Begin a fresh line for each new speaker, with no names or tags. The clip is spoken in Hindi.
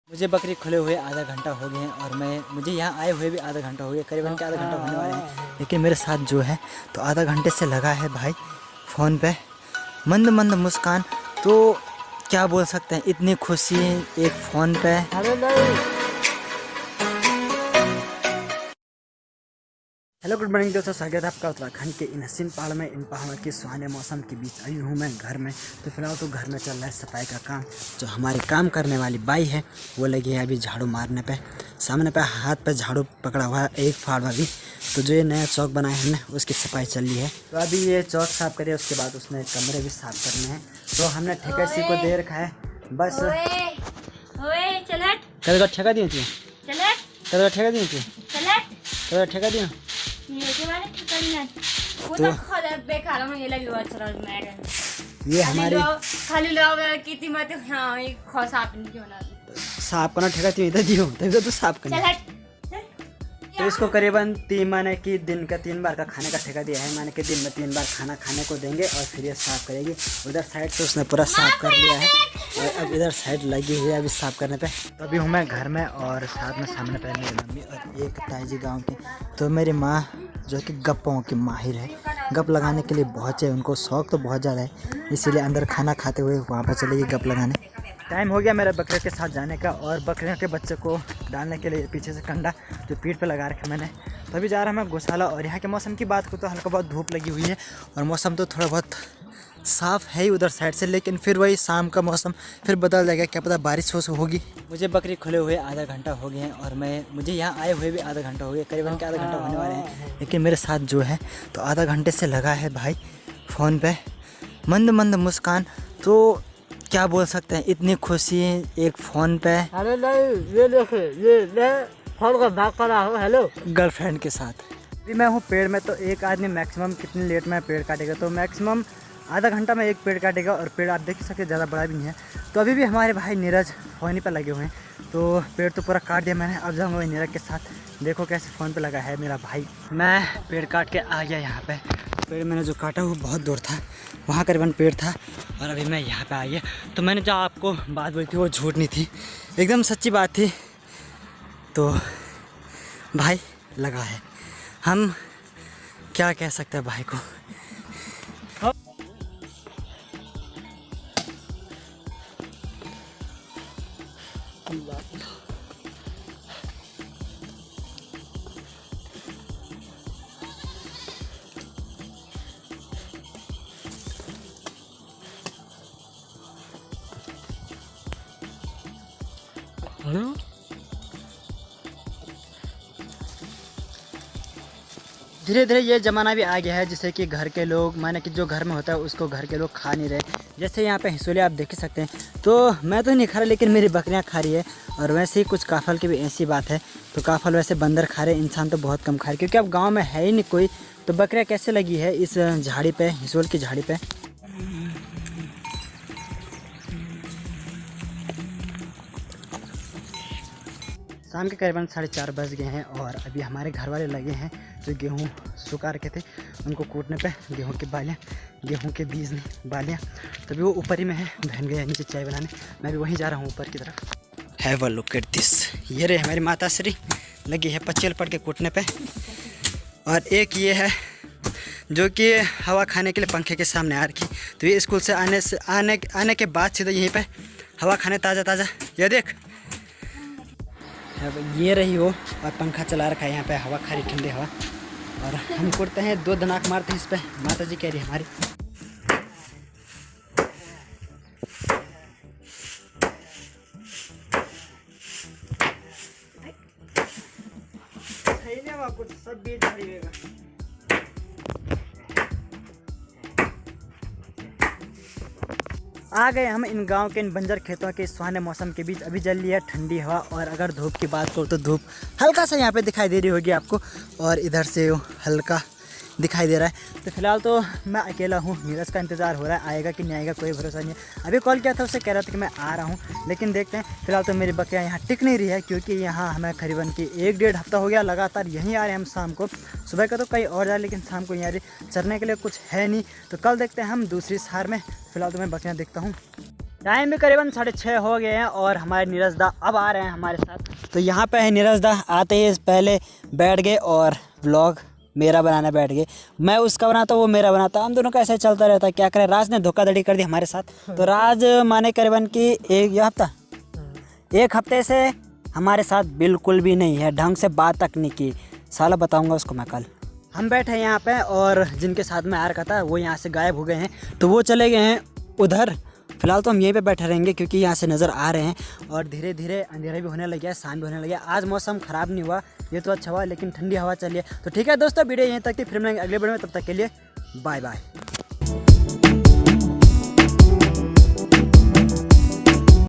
मुझे बकरी खुले हुए आधा घंटा हो गए हैं और मुझे यहाँ आए हुए भी आधा घंटा हो गया, करीबन के आधा घंटा होने वाला है। लेकिन मेरे साथ जो है तो आधा घंटे से लगा है भाई फ़ोन पे, मंद मंद मुस्कान। तो क्या बोल सकते हैं, इतनी खुशी एक फ़ोन पे। हेलो गुड मॉर्निंग दोस्तों, स्वागत है आपका उत्तराखंड के इन हसीन पहाड़ में, इन पहाड़ों के सुहाने मौसम के बीच। अभी हूँ मैं घर में। तो फिलहाल तो घर में चल रहा है सफाई का काम। जो हमारी काम करने वाली बाई है वो लगी है अभी झाड़ू मारने पे। सामने पे हाथ पे झाड़ू पकड़ा हुआ है, एक फाड़ में भी। तो जो ये नया चौक बनाया है हमने, उसकी सफाई चल रही है। तो अभी ये चौक साफ़ करिए, उसके बाद उसने कमरे भी साफ़ करने हैं। तो हमने ठेकेसी को दे रखा है बस। कल का ठेका दिए थे, कल का ठेका दिए थे, कल का ठेका दिए। तो ये हमारी साफ करना ठेका दियो, तभी तो साफ करना। तो इसको करीबन 3 बार का खाने का ठेका दिया है। माने कि दिन में 3 बार खाना खाने को देंगे और फिर ये साफ़ करेगी। उधर साइड से उसने पूरा साफ़ कर लिया है और अब इधर साइड लगी हुई है अभी साफ़ करने पे। तो अभी हूँ मैं घर में और साथ में सामने पे मेरी मम्मी और एक ताजी गांव की। तो मेरी माँ जो कि गप्पों की माहिर है, गप लगाने के लिए बहुत चाहिए, उनको शौक़ तो बहुत ज़्यादा है। इसीलिए अंदर खाना खाते हुए वहाँ पर चलेगी गप लगाने। टाइम हो गया मेरे बकरे के साथ जाने का और बकरियों के बच्चे को डालने के लिए पीछे से कंडा जो पीठ पे लगा रखा मैंने। तो अभी जा रहा हूँ मैं गौशाला। और यहाँ के मौसम की बात को तो हल्का बहुत धूप लगी हुई है और मौसम तो थोड़ा बहुत साफ़ है ही उधर साइड से, लेकिन फिर वही शाम का मौसम फिर बदल जाएगा, क्या पता बारिश हो होगी। मुझे बकरी खुले हुए आधा घंटा हो गए हैं और मुझे यहाँ आए हुए भी आधा घंटा हो गया, करीबन के आधा घंटा होने वाले हैं। लेकिन मेरे साथ जो है तो आधा घंटे से लगा है भाई फ़ोन पे, मंद मंद मुस्कान। तो क्या बोल सकते हैं, इतनी खुशी एक फ़ोन पे। अरे नहीं, ये देखिए, ये फ़ोन का बात कर रहा हूँ। हेलो, गर्लफ्रेंड के साथ। अभी मैं हूँ पेड़ में। तो एक आदमी मैक्सिमम कितनी लेट में पेड़ काटेगा, तो मैक्सिमम आधा घंटा में एक पेड़ काटेगा। और पेड़ आप देख सकते ज़्यादा बड़ा भी नहीं है। तो अभी भी हमारे भाई नीरज फ़ोन पर लगे हुए हैं। तो पेड़ तो पूरा काट दिया मैंने, अब जाऊँगा वही नीरज के साथ। देखो कैसे फ़ोन पे लगा है मेरा भाई। मैं पेड़ काट के आ गया यहाँ पे। पेड़ मैंने जो काटा वो बहुत दूर था, वहाँ करीबन पेड़ था और अभी मैं यहाँ पे आ गया। तो मैंने जो आपको बात बोली थी वो झूठ नहीं थी, एकदम सच्ची बात थी। तो भाई लगा है, हम क्या कह सकते हैं भाई को। धीरे धीरे ये ज़माना भी आ गया है जिससे कि घर के लोग, माने कि जो घर में होता है उसको घर के लोग खा नहीं रहे। जैसे यहाँ पे हिसोले आप देख सकते हैं। तो मैं तो नहीं खा रहा, लेकिन मेरी बकरियाँ खा रही है। और वैसे ही कुछ काफल की भी ऐसी बात है। तो काफल वैसे बंदर खा रहे, इंसान तो बहुत कम खा रहे, क्योंकि अब गाँव में है ही नहीं कोई। तो बकरियाँ कैसे लगी है इस झाड़ी पे, हिसोल की झाड़ी पे। शाम के करीबन 4:30 बज गए हैं और अभी हमारे घर वाले लगे हैं जो गेहूँ सुखा रखे थे उनको कूटने पे। गेहूँ की बालियाँ, गेहूँ के बीज नहीं बालियाँ। तभी वो ऊपर ही में है, बहन गए नीचे चाय बनाने। मैं भी वहीं जा रहा हूँ ऊपर की तरफ। Have a look at this. ये रहे हमारी माता श्री लगी है पच्चील पड़ के कूटने पे। और एक ये है जो कि हवा खाने के लिए पंखे के सामने आ रखी। तो ये स्कूल से आने के बाद सीधा यहीं पर हवा खाने ताज़ा ताज़ा। ये देख, ये रही वो, और पंखा चला रखा है यहाँ पे, हवा खा रही ठंडी हवा। और हम कुड़ते हैं, 2 दनाक मारते हैं इस पे। माता जी कह रही हमारी। सब बीच आ गए हम इन गांव के, इन बंजर खेतों के सुहाने मौसम के बीच। अभी चल रही है ठंडी हवा। और अगर धूप की बात करूँ तो धूप हल्का सा यहाँ पे दिखाई दे रही होगी आपको, और इधर से हल्का दिखाई दे रहा है। तो फिलहाल तो मैं अकेला हूँ, नीरज का इंतज़ार हो रहा है, आएगा कि नहीं आएगा कोई भरोसा नहीं है। अभी कॉल किया था, उससे कह रहा था कि मैं आ रहा हूँ, लेकिन देखते हैं। फिलहाल तो मेरी बकरियाँ यहाँ टिक नहीं रही है, क्योंकि यहाँ हमें करीबन कि 1-1.5 हफ्ता हो गया लगातार यहीं आ रहे हैं हम शाम को। सुबह का तो कहीं और जाए, लेकिन शाम को यहाँ चरने के लिए कुछ है नहीं। तो कल देखते हैं हम दूसरी सार में। फिलहाल तो मैं बकरियाँ देखता हूँ। टाइम भी करीबन 6:30 हो गए हैं और हमारे नीरज दा अब आ रहे हैं हमारे साथ। तो यहाँ पे है नीरज दा, आते ही पहले बैठ गए और व्लॉग मेरा बनाना बैठ गए। मैं उसका बनाता वो मेरा बनाता, हम दोनों का ऐसे चलता रहता है। क्या करें, राज ने धोखाधड़ी कर दी हमारे साथ। तो राज माने करीबन कि एक हफ्ते से हमारे साथ बिल्कुल भी नहीं है, ढंग से बात तक नहीं की। साला बताऊँगा उसको मैं कल। हम बैठे हैं यहाँ पे और जिनके साथ में आ रखा था वो यहाँ से गायब हो गए हैं, तो वो चले गए हैं उधर। फिलहाल तो हम यहीं पे बैठे रहेंगे क्योंकि यहाँ से नज़र आ रहे हैं और धीरे धीरे अंधेरा भी होने लग गया है, शाम भी होने लग गया। आज मौसम ख़राब नहीं हुआ, ये तो अच्छा हुआ, लेकिन ठंडी हवा चली है। तो ठीक है दोस्तों, वीडियो यहीं तक थी, फिर मिलेंगे अगले वीडियो में, तब तक के लिए बाय बाय।